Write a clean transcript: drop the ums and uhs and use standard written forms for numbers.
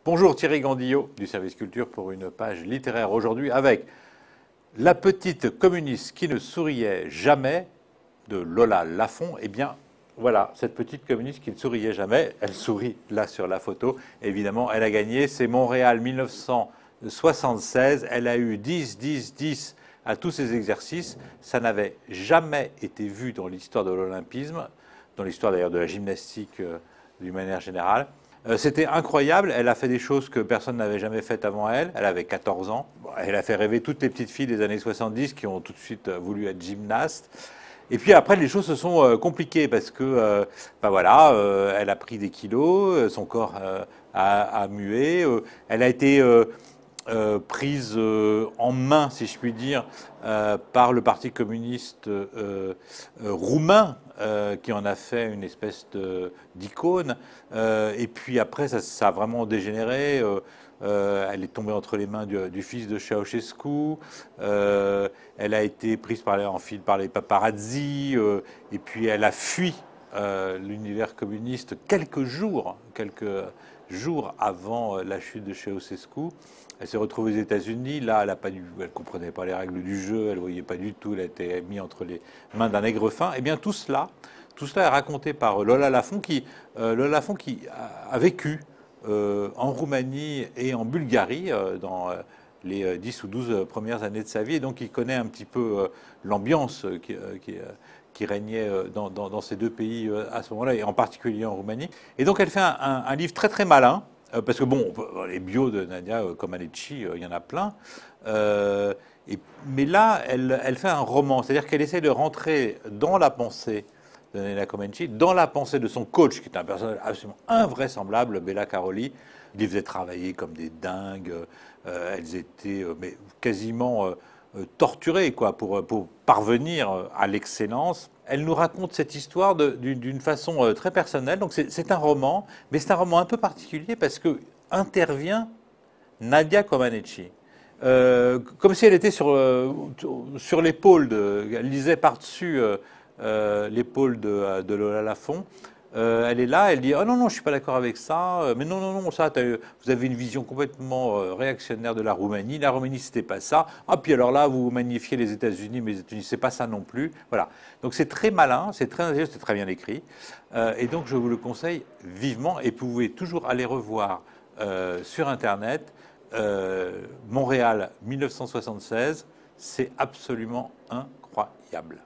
Bonjour, Thierry Gandillot du service culture pour une page littéraire aujourd'hui avec La petite communiste qui ne souriait jamais de Lola Lafont. Eh bien voilà, cette petite communiste qui ne souriait jamais, elle sourit là sur la photo. Évidemment, elle a gagné, c'est Montréal 1976, elle a eu 10, 10, 10 à tous ses exercices. Ça n'avait jamais été vu dans l'histoire de l'olympisme, dans l'histoire d'ailleurs de la gymnastique d'une manière générale. C'était incroyable, elle a fait des choses que personne n'avait jamais faites avant elle, elle avait 14 ans, elle a fait rêver toutes les petites filles des années 70 qui ont tout de suite voulu être gymnastes. Et puis après, les choses se sont compliquées parce que, elle a pris des kilos, son corps a mué, elle a été prise en main, si je puis dire, par le Parti communiste roumain, qui en a fait une espèce d'icône. Et puis après, ça a vraiment dégénéré. Elle est tombée entre les mains du fils de Ceausescu. Elle a été prise en fil par les paparazzi. Et puis elle a fui l'univers communiste quelques jours avant la chute de Ceausescu. Elle s'est retrouvée aux États-Unis. Là, elle ne comprenait pas les règles du jeu. Elle ne voyait pas du tout. Elle a été mise entre les mains d'un nègre fin. Eh bien, tout cela est raconté par Lola Lafont qui a vécu en Roumanie et en Bulgarie dans les 10 ou 12 premières années de sa vie. Et donc, il connaît un petit peu l'ambiance qui régnait dans ces deux pays à ce moment-là, et en particulier en Roumanie. Et donc, elle fait un livre très, très malin. Parce que bon, les bios de Nadia Comaneci, il y en a plein. Mais là, elle fait un roman, c'est-à-dire qu'elle essaie de rentrer dans la pensée de Nadia Comaneci, dans la pensée de son coach, qui est un personnage absolument invraisemblable, Bella Karoli. Il les faisait travailler comme des dingues. Elles étaient quasiment torturées quoi, pour parvenir à l'excellence. Elle nous raconte cette histoire d'une façon très personnelle. Donc c'est un roman, mais c'est un roman un peu particulier parce que intervient Nadia Comaneci. Comme si elle était sur l'épaule, elle lisait par-dessus l'épaule de Lola Lafont. Elle est là, elle dit « Oh non, non, je ne suis pas d'accord avec ça. Mais non, non, non, ça, vous avez une vision complètement réactionnaire de la Roumanie. La Roumanie, c'était pas ça. Ah, puis alors là, vous magnifiez les États-Unis, mais les États-Unis, c'est pas ça non plus. » Voilà. Donc c'est très malin, c'est très bien écrit. Et donc je vous le conseille vivement. Et vous pouvez toujours aller revoir sur Internet Montréal 1976. C'est absolument incroyable.